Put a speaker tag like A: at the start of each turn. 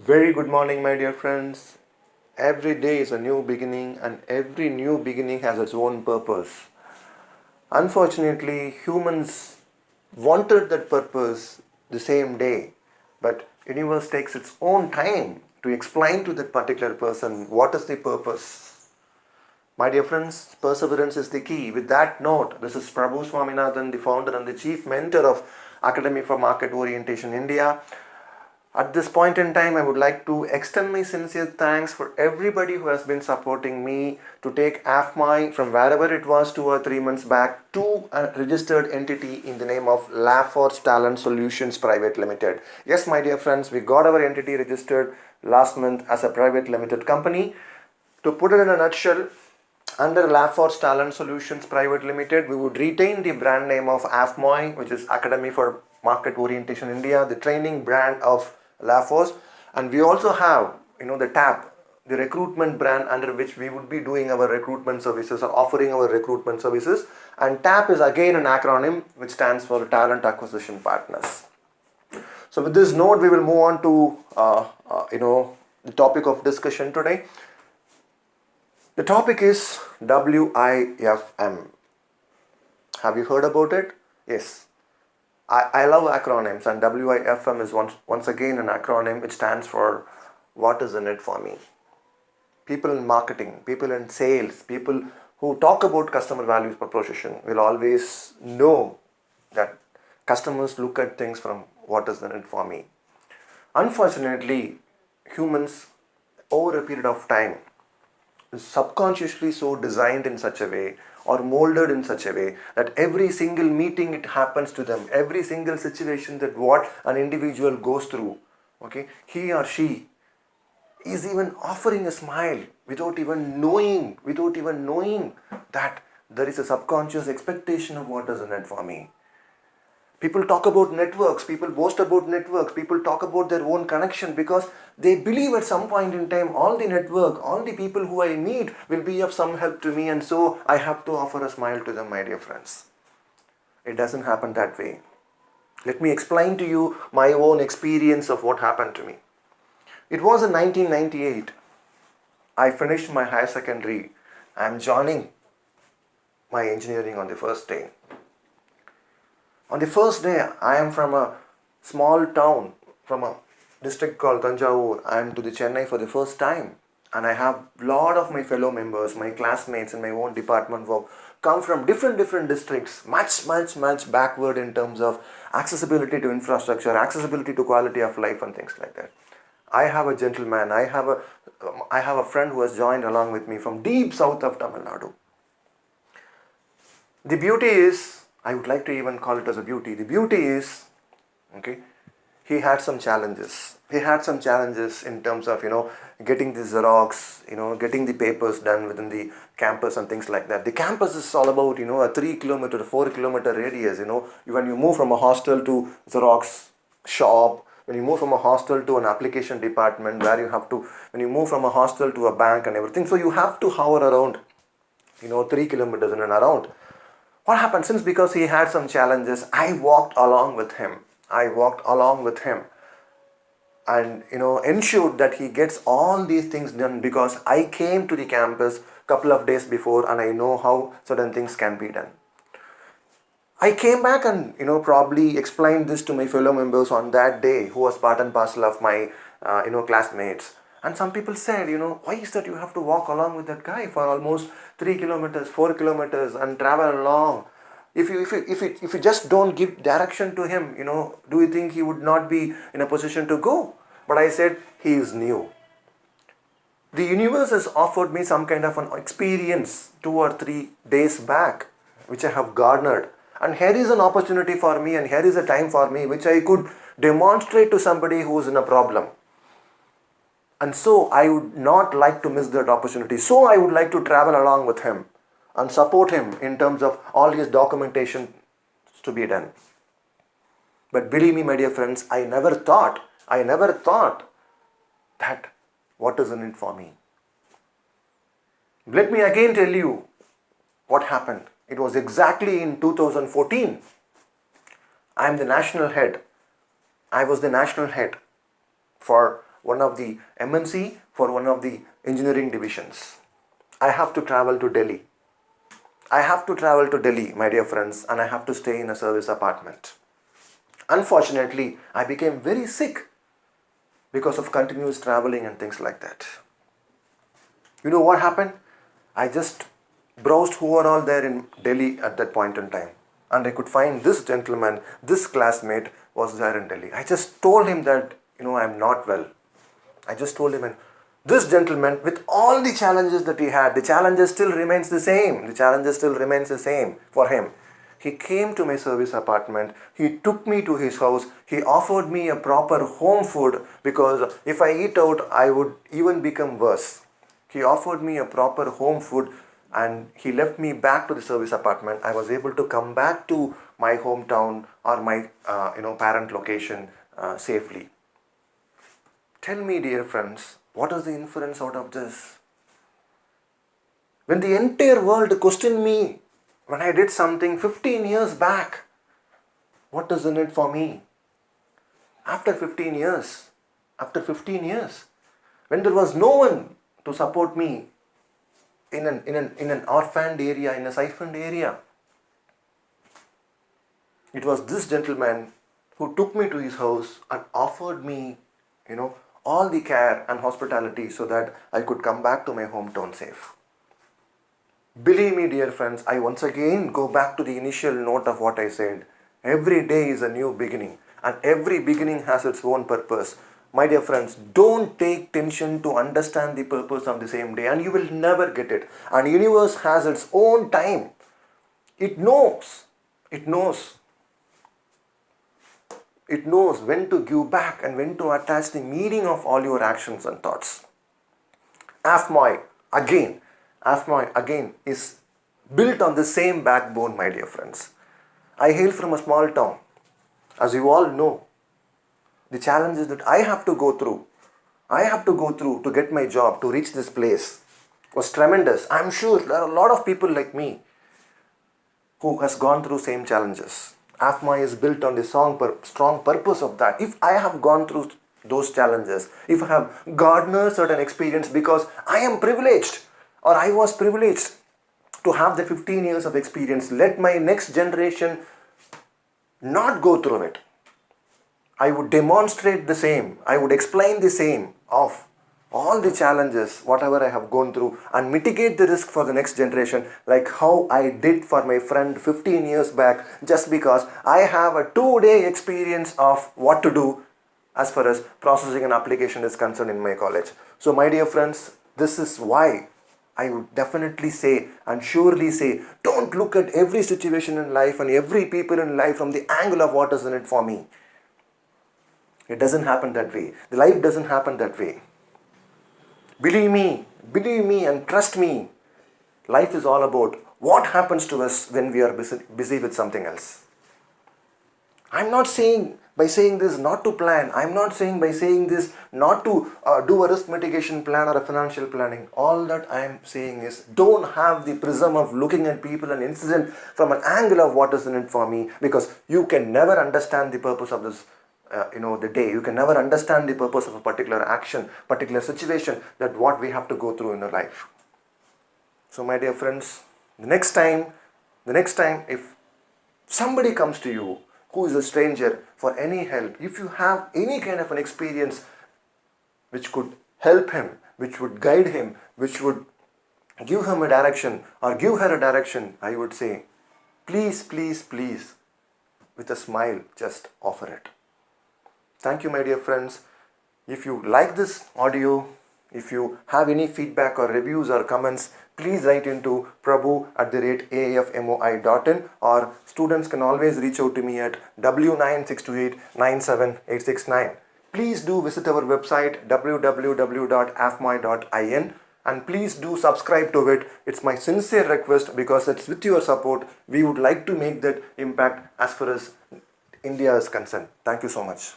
A: Very good morning, my dear friends. Every day is a new beginning, and every new beginning has its own purpose. Unfortunately, humans wanted that purpose the same day, but universe takes its own time to explain to that particular person what is the purpose. My dear friends, perseverance is the key. With that note, this is Prabhu Swaminathan, the founder and the chief mentor of Academy for Market Orientation India. At this point in time, I would like to extend my sincere thanks for everybody who has been supporting me to take AFMI from wherever it was 2 or 3 months back to a registered entity in the name of LaForce Talent Solutions Private Limited. Yes, my dear friends, we got our entity registered last month as a private limited company. To put it in a nutshell, under LaForce Talent Solutions Private Limited, we would retain the brand name of AFMOI, which is Academy for Market Orientation India, the training brand of LaForce, and we also have, the TAP, the recruitment brand under which we would be doing our recruitment services or offering our recruitment services. And TAP is again an acronym which stands for Talent Acquisition Partners. So with this note, we will move on to the topic of discussion today. The topic is WIFM. Have you heard about it? Yes. I love acronyms, and WIFM is once again an acronym which stands for what is in it for me. People in marketing, people in sales, people who talk about customer values proposition will always know that customers look at things from what is in it for me. Unfortunately, humans over a period of time is subconsciously so designed in such a way or molded in such a way that every single meeting it happens to them, every single situation that what an individual goes through, he or she is even offering a smile without even knowing that there is a subconscious expectation of what is in it for me. People talk about networks, people boast about networks, people talk about their own connection because they believe at some point in time all the network, all the people who I meet will be of some help to me, and so I have to offer a smile to them, my dear friends. It doesn't happen that way. Let me explain to you my own experience of what happened to me. It was in 1998. I finished my higher secondary. I am joining my engineering on the first day. On the first day, I am from a small town, from a district called Tanjavur. I am to the Chennai for the first time. And I have a lot of my fellow members, my classmates in my own department who come from different districts, much backward in terms of accessibility to infrastructure, accessibility to quality of life and things like that. I have a gentleman, I have a friend who has joined along with me from deep south of Tamil Nadu. The beauty is, I would like to even call it as a beauty. The beauty is, he had some challenges. He had some challenges in terms of, getting the Xerox, getting the papers done within the campus and things like that. The campus is all about, a 3 kilometer, 4 kilometer radius, when you move from a hostel to Xerox shop, when you move from a hostel to an application department, when you move from a hostel to a bank and everything. So you have to hover around, 3 kilometers in and around. What happened? Since because he had some challenges, I walked along with him and ensured that he gets all these things done because I came to the campus a couple of days before and I know how certain things can be done. I came back and probably explained this to my fellow members on that day who was part and parcel of my classmates. And some people said, why is that you have to walk along with that guy for almost 3 kilometers, 4 kilometers and travel along? If you just don't give direction to him, do you think he would not be in a position to go? But I said, he is new. The universe has offered me some kind of an experience 2 or 3 days back, which I have garnered. And here is an opportunity for me and here is a time for me which I could demonstrate to somebody who is in a problem. And so I would not like to miss that opportunity. So I would like to travel along with him and support him in terms of all his documentation to be done. But believe me, my dear friends, I never thought that what is in it for me. Let me again tell you what happened. It was exactly in 2014. I was the national head for one of the MNC for one of the engineering divisions. I have to travel to Delhi. I have to travel to Delhi, my dear friends, and I have to stay in a service apartment. Unfortunately, I became very sick because of continuous traveling and things like that. You know what happened? I just browsed who were all there in Delhi at that point in time. And I could find this gentleman, this classmate was there in Delhi. I just told him that, I'm not well. I just told him, and this gentleman, with all the challenges that he had, the challenges still remains the same. The challenges still remains the same for him. He came to my service apartment. He took me to his house. He offered me a proper home food because if I eat out, I would even become worse. He offered me a proper home food and he left me back to the service apartment. I was able to come back to my hometown or my parent location safely. Tell me, dear friends, what is the inference out of this? When the entire world questioned me when I did something 15 years back, what is in it for me? After 15 years, when there was no one to support me in an orphaned area, in a siphoned area, it was this gentleman who took me to his house and offered me, all the care and hospitality so that I could come back to my hometown safe. Believe me, dear friends, I once again go back to the initial note of what I said. Every day is a new beginning and every beginning has its own purpose. My dear friends, don't take tension to understand the purpose of the same day and you will never get it. And universe has its own time. It knows when to give back and when to attach the meaning of all your actions and thoughts. AFMOI again is built on the same backbone, my dear friends. I hail from a small town. As you all know, the challenges that I have to go through to get my job, to reach this place was tremendous. I'm sure there are a lot of people like me who has gone through same challenges. AFMOI is built on the strong purpose of that. If I have gone through those challenges, if I have garnered certain experience because I am privileged or I was privileged to have the 15 years of experience, let my next generation not go through it. I would demonstrate the same. I would explain the same of all the challenges, whatever I have gone through, and mitigate the risk for the next generation like how I did for my friend 15 years back, just because I have a 2-day experience of what to do as far as processing an application is concerned in my college. So my dear friends, this is why I would definitely say and surely say, don't look at every situation in life and every people in life from the angle of what is in it for me. It doesn't happen that way. The life doesn't happen that way. Believe me and trust me. Life is all about what happens to us when we are busy with something else. I'm not saying by saying this not to plan. I'm not saying by saying this not to do a risk mitigation plan or a financial planning. All that I'm saying is don't have the prism of looking at people and incident from an angle of what is in it for me, because you can never understand the purpose of this the day. You can never understand the purpose of a particular action, particular situation, that what we have to go through in our life. So my dear friends, the next time if somebody comes to you who is a stranger for any help, if you have any kind of an experience which could help him, which would guide him, which would give him a direction or give her a direction, I would say, please, with a smile, just offer it. Thank you, my dear friends. If you like this audio, if you have any feedback or reviews or comments, please write into prabhu@aafmoi.in, or students can always reach out to me at W96289789. Please do visit our website www.afmoi.in and please do subscribe to it. It's my sincere request, because it's with your support we would like to make that impact as far as India is concerned. Thank you so much.